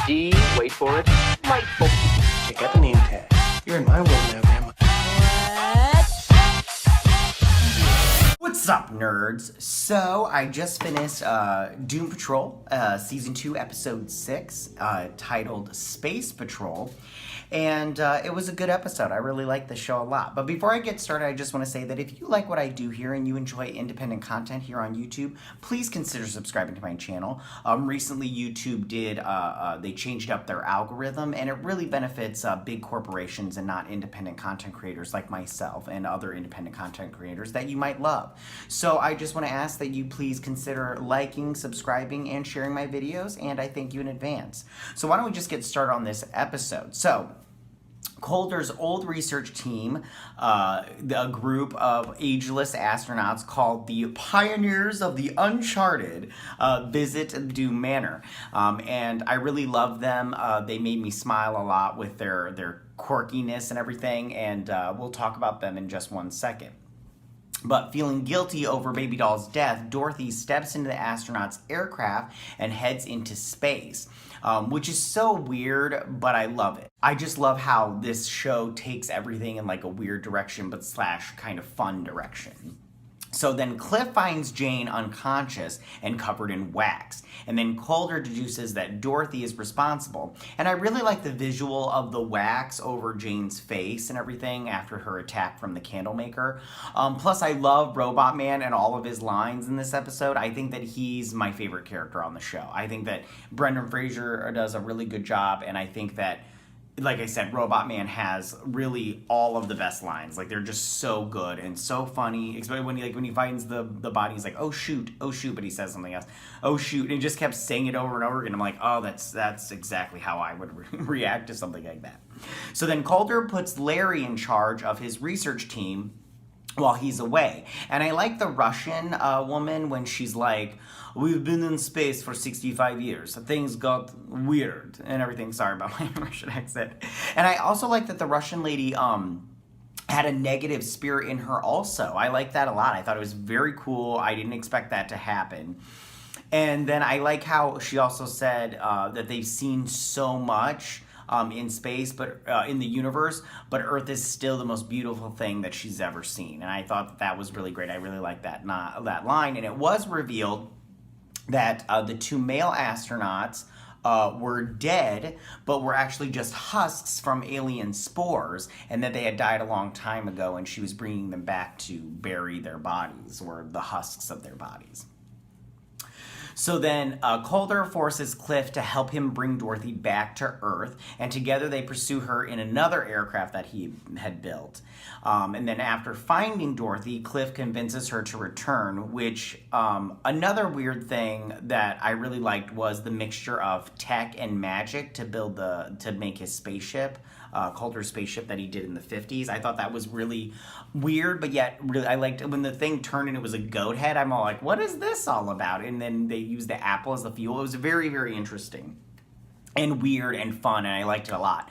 D, wait for it, light bulb. Check out the name tag. You're in my world now, Grandma. What's up, nerds? So, I just finished Doom Patrol, Season 2, Episode 6, titled Space Patrol. And it was a good episode. I really like the show a lot. But before I get started, I just want to say that if you like what I do here and you enjoy independent content here on YouTube, please consider subscribing to my channel. Recently, YouTube they changed up their algorithm, and it really benefits big corporations and not independent content creators like myself and other independent content creators that you might love. So I just want to ask that you please consider liking, subscribing, and sharing my videos, and I thank you in advance. So why don't we just get started on this episode? So, Caulder's old research team, a group of ageless astronauts called the Pioneers of the Uncharted, visit Doom Manor. And I really love them. They made me smile a lot with their quirkiness and everything, and we'll talk about them in just one second. But feeling guilty over Baby Doll's death, Dorothy steps into the astronaut's aircraft and heads into space, which is so weird, but I love it. I just love how this show takes everything in like a weird direction, but / kind of fun direction. So then Cliff finds Jane unconscious and covered in wax. And then Caulder deduces that Dorothy is responsible. And I really like the visual of the wax over Jane's face and everything after her attack from the Candlemaker. Plus, I love Robotman and all of his lines in this episode. I think that he's my favorite character on the show. I think that Brendan Fraser does a really good job, and I think that, like I said, Robotman has really all of the best lines. Like, they're just so good and so funny. Especially when he finds the body, he's like, oh shoot, but he says something else. Oh shoot, and he just kept saying it over and over again. I'm like, oh, that's exactly how I would react to something like that. So then Caulder puts Larry in charge of his research team while he's away. And I like the Russian woman when she's like, we've been in space for 65 years. Things got weird and everything. Sorry about my Russian accent. And I also like that the Russian lady had a negative spirit in her also. I like that a lot. I thought it was very cool. I didn't expect that to happen. And then I like how she also said that they've seen so much in space, but in the universe, but Earth is still the most beautiful thing that she's ever seen. And I thought that was really great. I really liked that line. And it was revealed that the two male astronauts were dead, but were actually just husks from alien spores, and that they had died a long time ago, and she was bringing them back to bury their bodies, or the husks of their bodies. So then Caulder forces Cliff to help him bring Dorothy back to Earth, and together they pursue her in another aircraft that he had built. And then after finding Dorothy, Cliff convinces her to return, which another weird thing that I really liked was the mixture of tech and magic to make his spaceship. Caulder's spaceship that he did in the 50s. I thought that was really weird, but yet really I liked it when the thing turned and it was a goat head. I'm all like, what is this all about? And then they used the apple as the fuel. It was very, very interesting and weird and fun, and I liked it a lot.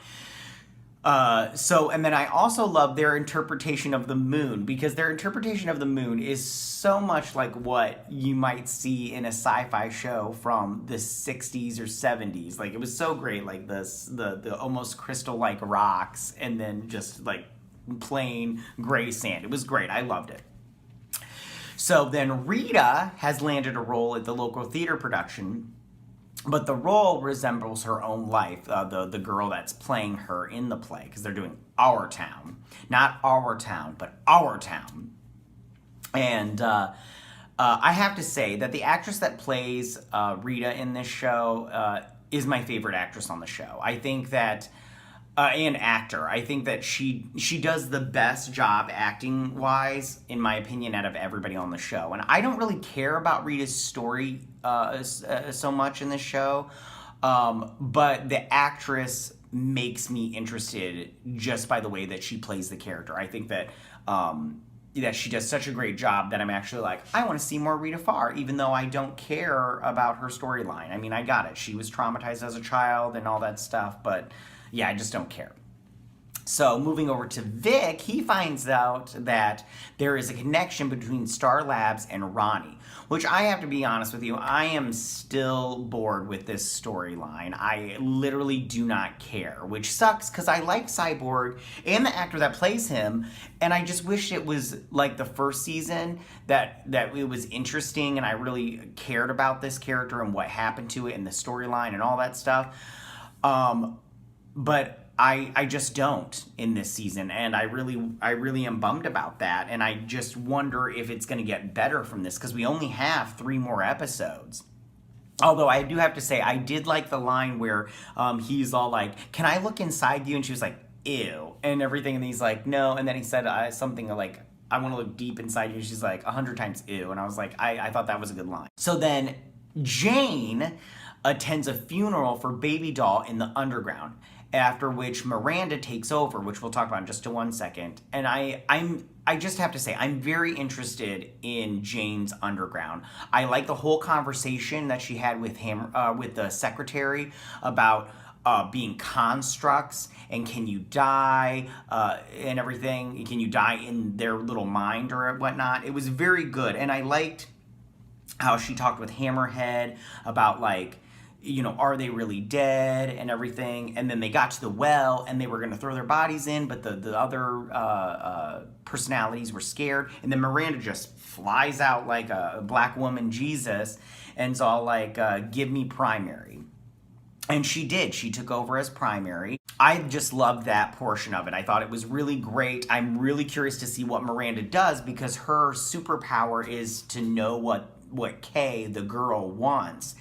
And then I also love their interpretation of the moon, because their interpretation of the moon is so much like what you might see in a sci-fi show from the 60s or 70s. Like, it was so great, like the almost crystal-like rocks and then just like plain gray sand. It was great. I loved it. So then Rita has landed a role at the local theater production, but the role resembles her own life, the girl that's playing her in the play, because they're doing Our Town. Not Our Town, but Our Town. And I have to say that the actress that plays Rita in this show is my favorite actress on the show. I think that, and actor, I think that she does the best job acting-wise, in my opinion, out of everybody on the show. And I don't really care about Rita's story so much in this show, but the actress makes me interested just by the way that she plays the character. I think that she does such a great job that I'm actually like, I want to see more Rita Farr, even though I don't care about her storyline. I mean, I got it. She was traumatized as a child and all that stuff, but yeah, I just don't care. So moving over to Vic, he finds out that there is a connection between Star Labs and Ronnie, which I have to be honest with you, I am still bored with this storyline. I literally do not care, which sucks because I like Cyborg and the actor that plays him, and I just wish it was like the first season that it was interesting and I really cared about this character and what happened to it and the storyline and all that stuff. But I just don't in this season, and I really am bummed about that, and I just wonder if it's going to get better from this, because we only have 3 more episodes. Although I do have to say, I did like the line where he's all like, "Can I look inside you?" And she was like, "Ew," and everything, and he's like, "No," and then he said something like, "I want to look deep inside you," and she's like, 100 times ew, and I was like, I thought that was a good line. So then Jane attends a funeral for Baby Doll in the underground, after which Miranda takes over, which we'll talk about in just 1 second. And I just have to say, I'm very interested in Jane's underground. I like the whole conversation that she had with him, with the secretary, about being constructs and can you die and everything. Can you die in their little mind or whatnot? It was very good. And I liked how she talked with Hammerhead about, like, you know, are they really dead and everything? And then they got to the well and they were going to throw their bodies in, but the other personalities were scared. And then Miranda just flies out like a black woman Jesus and's all like, "Give me primary." And she did. She took over as primary. I just loved that portion of it. I thought it was really great. I'm really curious to see what Miranda does, because her superpower is to know what Kay, the girl, wants.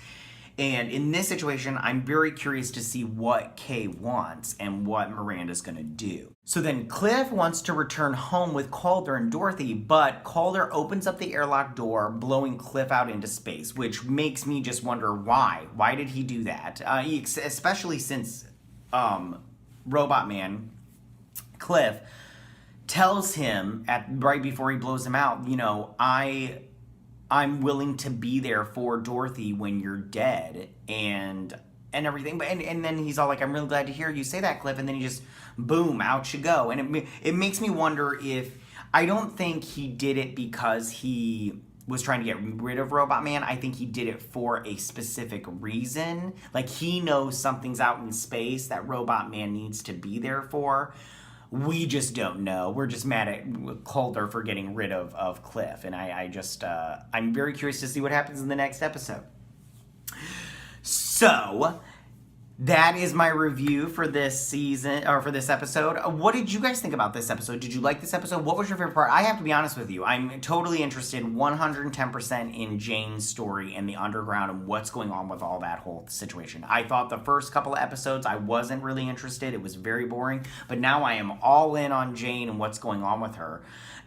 And in this situation, I'm very curious to see what Kay wants and what Miranda's gonna do. So then Cliff wants to return home with Caulder and Dorothy, but Caulder opens up the airlock door, blowing Cliff out into space, which makes me just wonder why. Why did he do that? Especially since Robotman, Cliff, tells him right before he blows him out, you know, I'm willing to be there for Dorothy when you're dead and everything. But and then he's all like, "I'm really glad to hear you say that, Cliff." And then he just, boom, out you go. And it makes me wonder if, I don't think he did it because he was trying to get rid of Robotman. I think he did it for a specific reason. Like, he knows something's out in space that Robotman needs to be there for. We just don't know. We're just mad at Caulder for getting rid of Cliff. And I'm very curious to see what happens in the next episode. So, that is my review for this season, or for this episode. What did you guys think about this episode? Did you like this episode? What was your favorite part? I have to be honest with you. I'm totally interested 110% in Jane's story and the underground and what's going on with all that whole situation. I thought the first couple of episodes I wasn't really interested. It was very boring. But now I am all in on Jane and what's going on with her.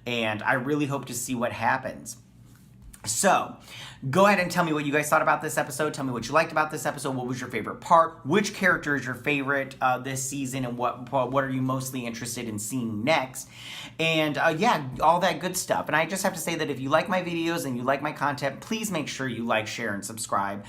And I really hope to see what happens. So, go ahead and tell me what you guys thought about this episode. Tell me what you liked about this episode. What was your favorite part? Which character is your favorite this season? And what are you mostly interested in seeing next? And yeah, all that good stuff. And I just have to say that if you like my videos and you like my content, please make sure you like, share, and subscribe.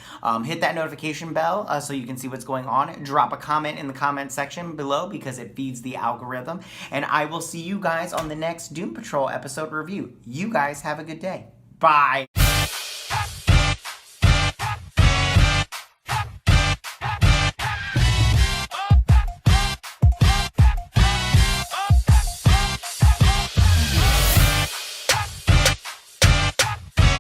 Hit that notification bell so you can see what's going on. Drop a comment in the comment section below because it feeds the algorithm. And I will see you guys on the next Doom Patrol episode review. You guys have a good day. Bye.